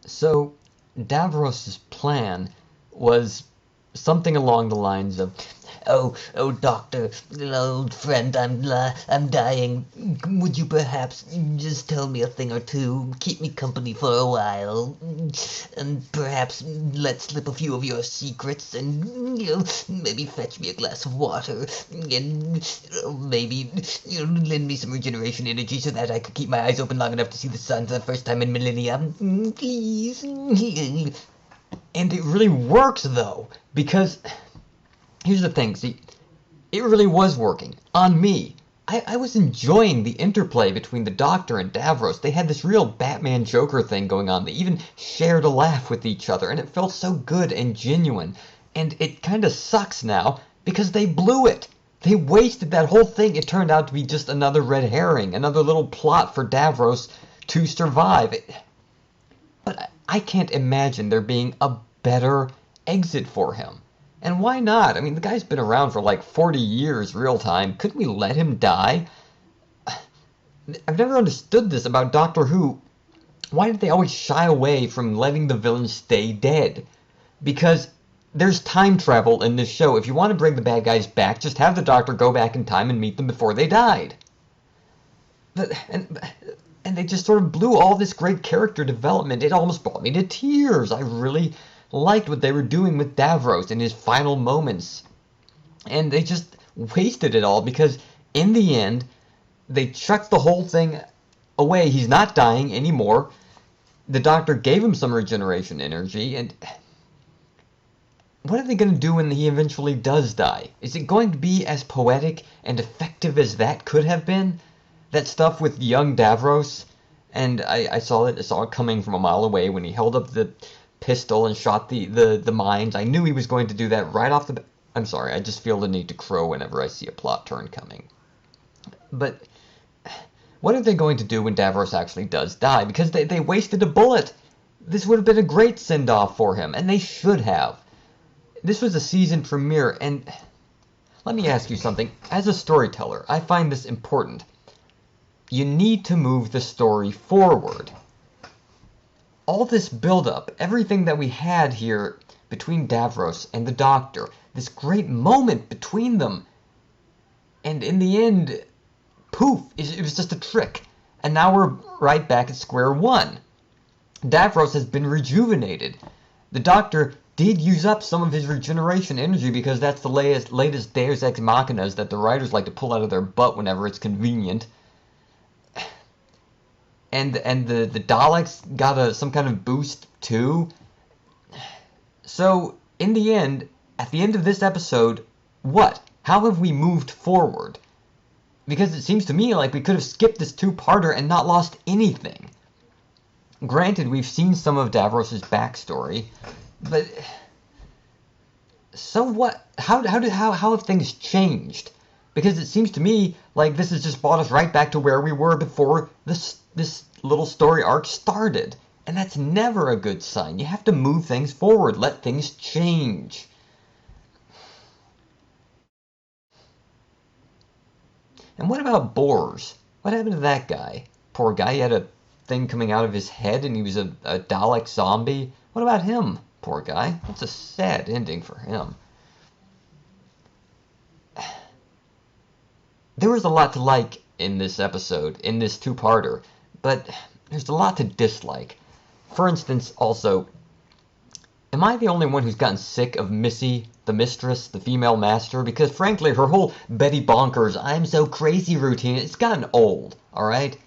So Davros's plan was something along the lines of, "Oh, doctor, old friend, I'm dying. Would you perhaps just tell me a thing or two, keep me company for a while, and perhaps let slip a few of your secrets, and maybe fetch me a glass of water, and maybe lend me some regeneration energy so that I could keep my eyes open long enough to see the sun for the first time in millennia, please." And it really works though, because here's the thing, see, it really was working on me. I was enjoying the interplay between the Doctor and Davros. They had this real Batman Joker thing going on. They even shared a laugh with each other, and it felt so good and genuine. And it kind of sucks now because they blew it. They wasted that whole thing. It turned out to be just another red herring, another little plot for Davros to survive. But I can't imagine there being a better exit for him. And why not? I mean, the guy's been around for like 40 years real time. Couldn't we let him die? I've never understood this about Doctor Who. Why did they always shy away from letting the villains stay dead? Because there's time travel in this show. If you want to bring the bad guys back, just have the Doctor go back in time and meet them before they died. And they just sort of blew all this great character development. It almost brought me to tears. I really liked what they were doing with Davros in his final moments. And they just wasted it all because in the end, they chucked the whole thing away. He's not dying anymore. The Doctor gave him some regeneration energy, and what are they going to do when he eventually does die? Is it going to be as poetic and effective as that could have been? That stuff with young Davros? And I saw it coming from a mile away when he held up the pistol and shot the mines. I knew he was going to do that right off the... I'm sorry, I just feel the need to crow whenever I see a plot turn coming. But what are they going to do when Davros actually does die? Because they wasted a bullet. This would have been a great send-off for him, and they should have. This was a season premiere, and let me ask you something. As a storyteller, I find this important. You need to move the story forward. All this build-up, everything that we had here between Davros and the Doctor, this great moment between them, and in the end, poof, it was just a trick. And now we're right back at square one. Davros has been rejuvenated. The Doctor did use up some of his regeneration energy because that's the latest Deus Ex Machinas that the writers like to pull out of their butt whenever it's convenient. And the Daleks got some kind of boost too. So in the end, at the end of this episode, what? How have we moved forward? Because it seems to me like we could have skipped this two-parter and not lost anything. Granted, we've seen some of Davros' backstory, but so what? How have things changed? Because it seems to me like this has just brought us right back to where we were before this little story arc started. And that's never a good sign. You have to move things forward, let things change. And what about Bors? What happened to that guy? Poor guy, he had a thing coming out of his head and he was a Dalek zombie. What about him? Poor guy. That's a sad ending for him. There was a lot to like in this episode, in this two-parter, but there's a lot to dislike. For instance, also, am I the only one who's gotten sick of Missy, the mistress, the female master? Because frankly, her whole Betty Bonkers, I'm so crazy routine, it's gotten old, alright?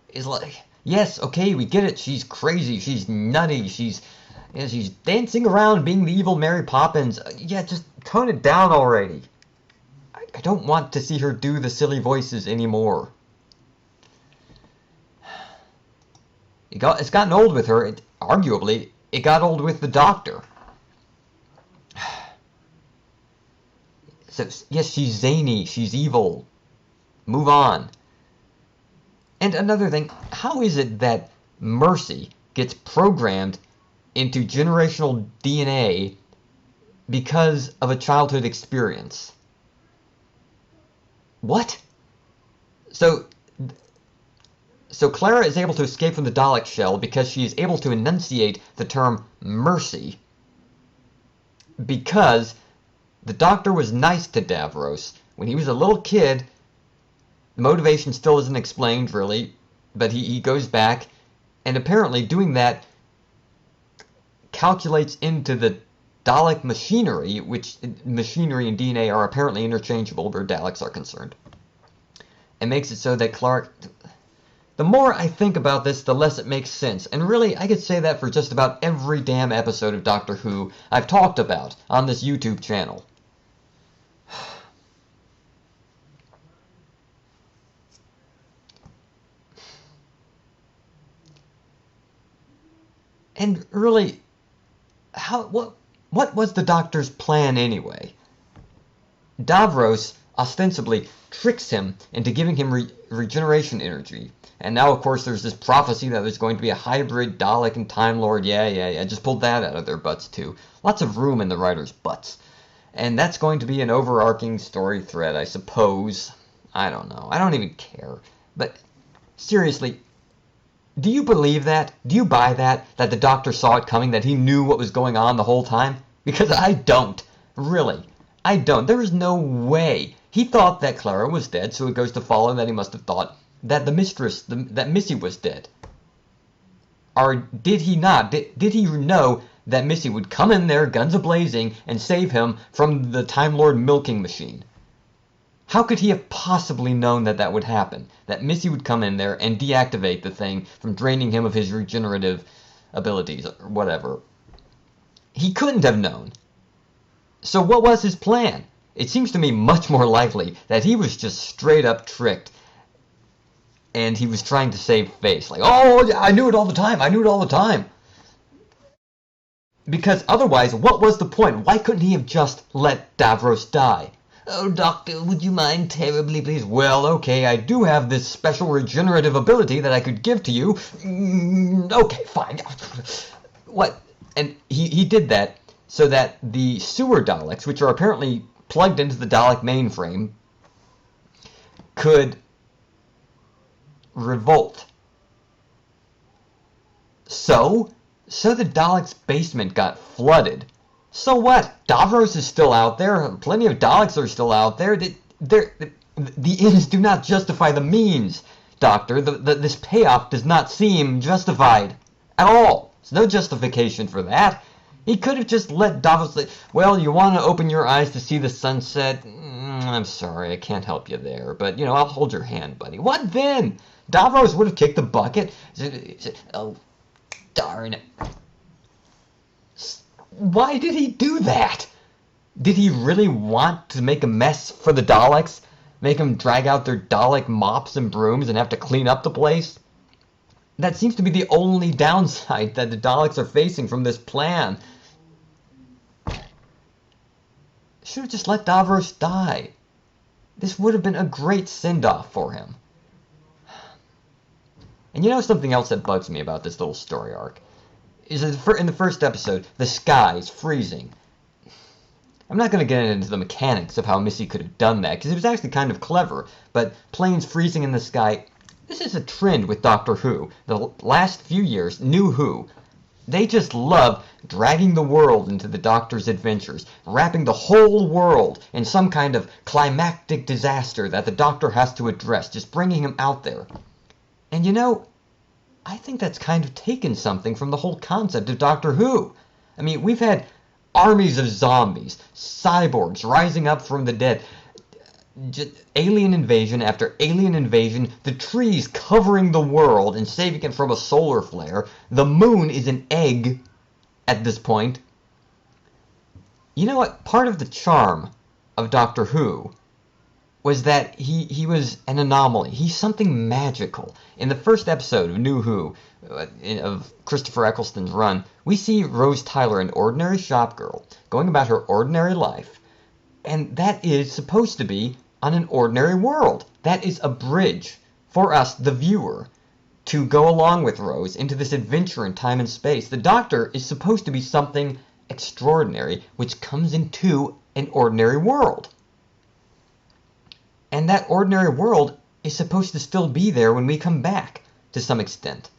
It's like, yes, okay, we get it, she's crazy, she's nutty, she's dancing around being the evil Mary Poppins. Yeah, just tone it down already. I don't want to see her do the silly voices anymore. It's gotten old with her. Arguably, it got old with the Doctor. So, yes, she's zany, she's evil. Move on. And another thing, how is it that Mercy gets programmed into generational DNA because of a childhood experience? What? So So Clara is able to escape from the Dalek shell because she is able to enunciate the term mercy, because the Doctor was nice to Davros when he was a little kid. The motivation still isn't explained, really, but he goes back, and apparently doing that calculates into the Dalek machinery, which machinery and DNA are apparently interchangeable where Daleks are concerned. It makes it so that Clark... The more I think about this, the less it makes sense. And really, I could say that for just about every damn episode of Doctor Who I've talked about on this YouTube channel. And really, what was the Doctor's plan anyway? Davros ostensibly tricks him into giving him regeneration energy. And now, of course, there's this prophecy that there's going to be a hybrid Dalek and Time Lord. Yeah. Just pulled that out of their butts, too. Lots of room in the writers' butts. And that's going to be an overarching story thread, I suppose. I don't know. I don't even care. But, seriously, do you believe that? Do you buy that? That the Doctor saw it coming? That he knew what was going on the whole time? Because I don't. Really. I don't. There is no way. He thought that Clara was dead, so it goes to follow that he must have thought that the mistress, that Missy was dead. Or did he not? Did he know that Missy would come in there, guns a-blazing, and save him from the Time Lord milking machine? How could he have possibly known that that would happen? That Missy would come in there and deactivate the thing from draining him of his regenerative abilities, or whatever. He couldn't have known. So what was his plan? It seems to me much more likely that he was just straight up tricked. And he was trying to save face. Like, oh, I knew it all the time. Because otherwise, what was the point? Why couldn't he have just let Davros die? Oh, Doctor, would you mind terribly, please? Well, okay, I do have this special regenerative ability that I could give to you. Okay, fine. What? And he did that so that the sewer Daleks, which are apparently plugged into the Dalek mainframe, could revolt. So the Daleks' basement got flooded. So what? Davros is still out there. Plenty of Daleks are still out there. The ends do not justify the means, Doctor. This payoff does not seem justified at all. There's no justification for that. He could have just let Davros say, well, you want to open your eyes to see the sunset? I'm sorry, I can't help you there. But, I'll hold your hand, buddy. What then? Davros would have kicked the bucket. Oh, darn it. Why did he do that? Did he really want to make a mess for the Daleks? Make them drag out their Dalek mops and brooms and have to clean up the place? That seems to be the only downside that the Daleks are facing from this plan. Should have just let Davros die. This would have been a great send-off for him. And something else that bugs me about this little story arc is that in the first episode, the sky is freezing. I'm not going to get into the mechanics of how Missy could have done that, because it was actually kind of clever, but planes freezing in the sky, this is a trend with Doctor Who. The last few years, New Who, they just love dragging the world into the Doctor's adventures, wrapping the whole world in some kind of climactic disaster that the Doctor has to address, just bringing him out there. And I think that's kind of taken something from the whole concept of Doctor Who. I mean, we've had armies of zombies, cyborgs rising up from the dead, alien invasion after alien invasion, the trees covering the world and saving it from a solar flare. The moon is an egg at this point. You know what? Part of the charm of Doctor Who was that he was an anomaly. He's something magical. In the first episode of New Who, of Christopher Eccleston's run, we see Rose Tyler, an ordinary shop girl, going about her ordinary life. And that is supposed to be on an ordinary world. That is a bridge for us, the viewer, to go along with Rose into this adventure in time and space. The Doctor is supposed to be something extraordinary, which comes into an ordinary world. And that ordinary world is supposed to still be there when we come back. to some extent.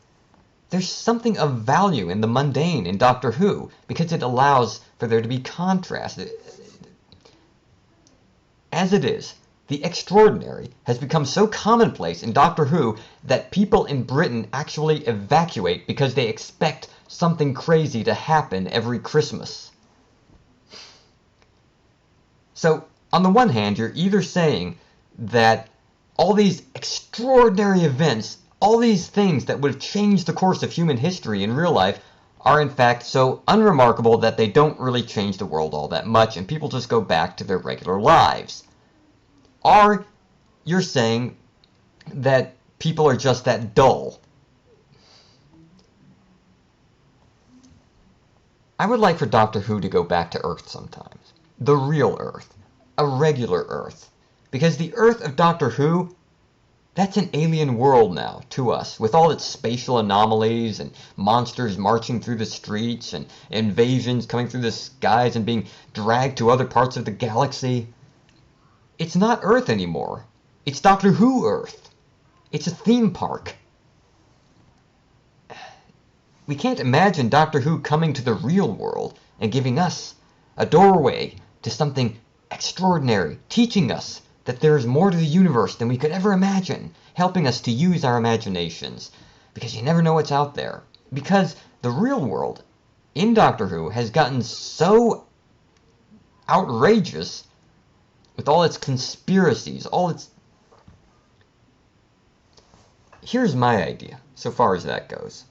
There's something of value in the mundane in Doctor Who, because it allows for there to be contrast. As it is, the extraordinary has become so commonplace in Doctor Who that people in Britain actually evacuate because they expect something crazy to happen every Christmas. So, on the one hand, you're either saying that all these extraordinary events, all these things that would have changed the course of human history in real life, are in fact so unremarkable that they don't really change the world all that much, and people just go back to their regular lives. Or you're saying that people are just that dull. I would like for Doctor Who to go back to Earth sometimes. The real Earth. A regular Earth. Because the Earth of Doctor Who, that's an alien world now to us, with all its spatial anomalies and monsters marching through the streets and invasions coming through the skies and being dragged to other parts of the galaxy. It's not Earth anymore. It's Doctor Who Earth. It's a theme park. We can't imagine Doctor Who coming to the real world and giving us a doorway to something extraordinary, teaching us that there is more to the universe than we could ever imagine, helping us to use our imaginations, because you never know what's out there. Because the real world in Doctor Who has gotten so outrageous with all its conspiracies, all its... Here's my idea, so far as that goes.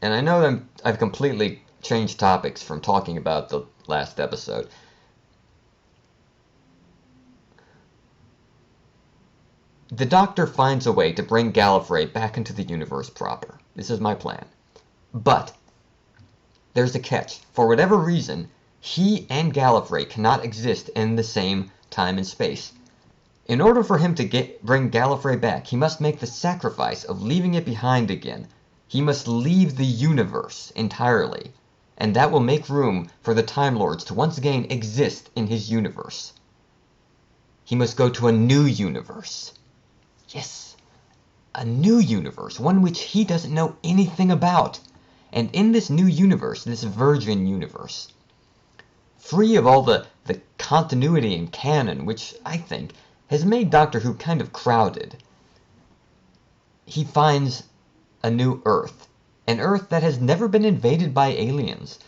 And I know that I've completely changed topics from talking about the last episode. The Doctor finds a way to bring Gallifrey back into the universe proper. This is my plan. But there's a catch. For whatever reason, he and Gallifrey cannot exist in the same time and space. In order for him to bring Gallifrey back, he must make the sacrifice of leaving it behind again. He must leave the universe entirely, and that will make room for the Time Lords to once again exist in his universe. He must go to a new universe. Yes, a new universe, one which he doesn't know anything about. And in this new universe, this virgin universe, free of all the continuity and canon, which I think has made Doctor Who kind of crowded, he finds a new Earth. An Earth that has never been invaded by aliens.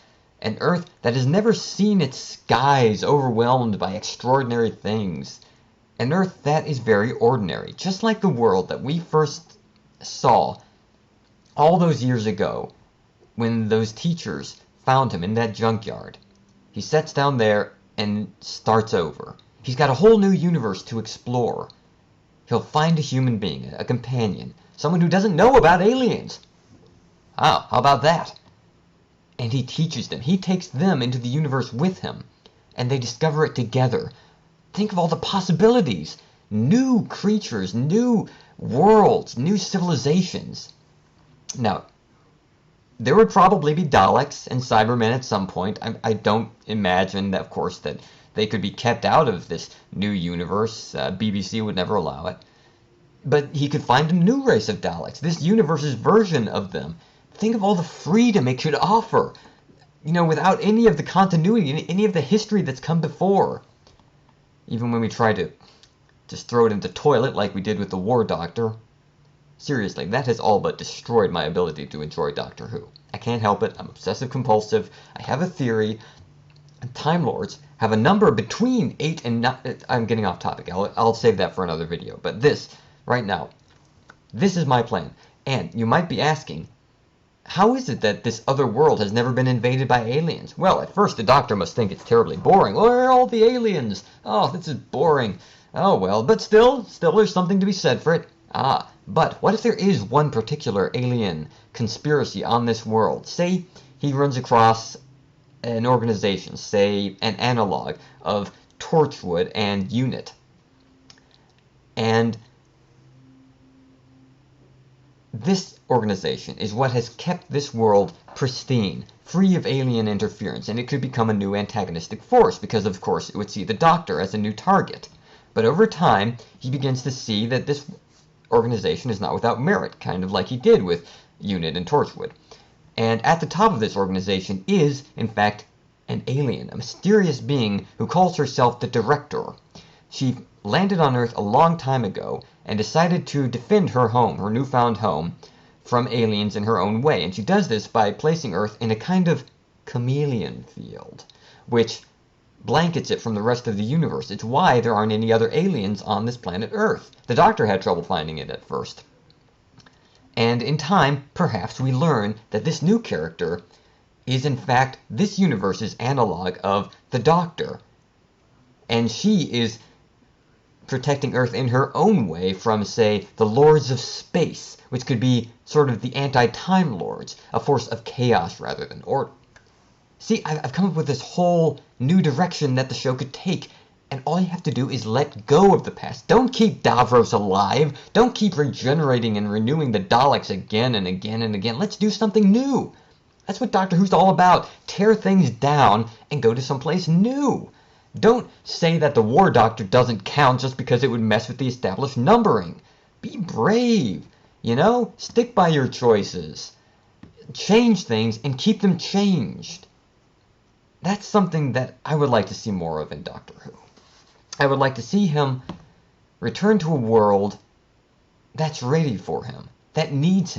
An Earth that has never seen its skies overwhelmed by extraordinary things. An Earth that is very ordinary, just like the world that we first saw all those years ago when those teachers found him in that junkyard. He sets down there and starts over. He's got a whole new universe to explore. He'll find a human being, a companion, someone who doesn't know about aliens. Ah, how about that? And he teaches them. He takes them into the universe with him, and they discover it together. Think of all the possibilities. New creatures, new worlds, new civilizations. Now, there would probably be Daleks and Cybermen at some point. I don't imagine, that, of course, that they could be kept out of this new universe. BBC would never allow it. But he could find a new race of Daleks, this universe's version of them. Think of all the freedom it could offer, you know, without any of the continuity, any of the history that's come before. Even when we try to just throw it into the toilet like we did with the War Doctor. Seriously, that has all but destroyed my ability to enjoy Doctor Who. I can't help it. I'm obsessive compulsive. I have a theory. Time Lords have a number between 8 and 9. I'm getting off topic. I'll save that for another video. But this, right now, this is my plan. And you might be asking, how is it that this other world has never been invaded by aliens? Well, at first the Doctor must think it's terribly boring. Where are all the aliens? Oh, this is boring. Oh, well, but still there's something to be said for it. Ah, but what if there is one particular alien conspiracy on this world? Say he runs across an organization, say an analog of Torchwood and Unit. And this organization is what has kept this world pristine, free of alien interference, and it could become a new antagonistic force because, of course, it would see the Doctor as a new target. But over time, he begins to see that this organization is not without merit, kind of like he did with UNIT and Torchwood. And at the top of this organization is, in fact, an alien, a mysterious being who calls herself the Director. She landed on Earth a long time ago and decided to defend her home, her newfound home, from aliens in her own way. And she does this by placing Earth in a kind of chameleon field, which blankets it from the rest of the universe. It's why there aren't any other aliens on this planet Earth. The Doctor had trouble finding it at first. And in time, perhaps we learn that this new character is in fact this universe's analog of the Doctor. And she is protecting Earth in her own way from, say, the Lords of Space, which could be sort of the anti-Time Lords, a force of chaos rather than order. See, I've come up with this whole new direction that the show could take, and all you have to do is let go of the past. Don't keep Davros alive. Don't keep regenerating and renewing the Daleks again and again and again. Let's do something new. That's what Doctor Who's all about. Tear things down and go to someplace new. Don't say that the War Doctor doesn't count just because it would mess with the established numbering. Be brave, you know? Stick by your choices. Change things and keep them changed. That's something that I would like to see more of in Doctor Who. I would like to see him return to a world that's ready for him, that needs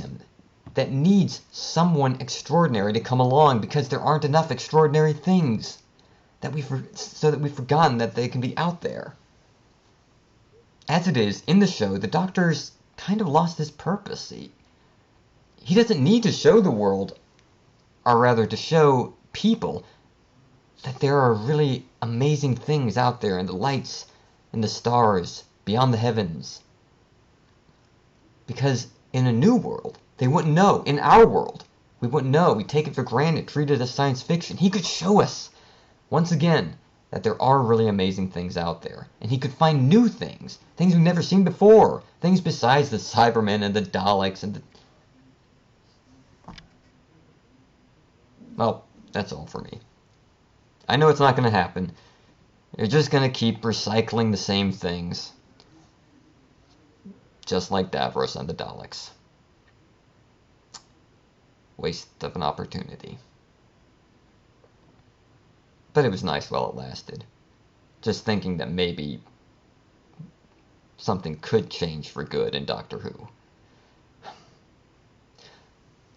someone extraordinary to come along, because there aren't enough extraordinary things so that we've forgotten that they can be out there. As it is, in the show, the Doctor's kind of lost his purpose. He doesn't need to show the world, or rather to show people, that there are really amazing things out there in the lights and the stars beyond the heavens. Because in a new world, they wouldn't know. In our world, we wouldn't know. We take it for granted, treat it as science fiction. He could show us, once again, that there are really amazing things out there. And he could find new things, things we've never seen before, things besides the Cybermen and the Daleks and the... Well, that's all for me. I know it's not going to happen. You're just going to keep recycling the same things. Just like Davros and the Daleks. Waste of an opportunity. But it was nice while it lasted. Just thinking that maybe something could change for good in Doctor Who.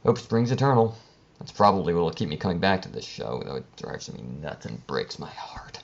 Hope springs eternal. That's probably what will keep me coming back to this show, though it drives me nuts and breaks my heart.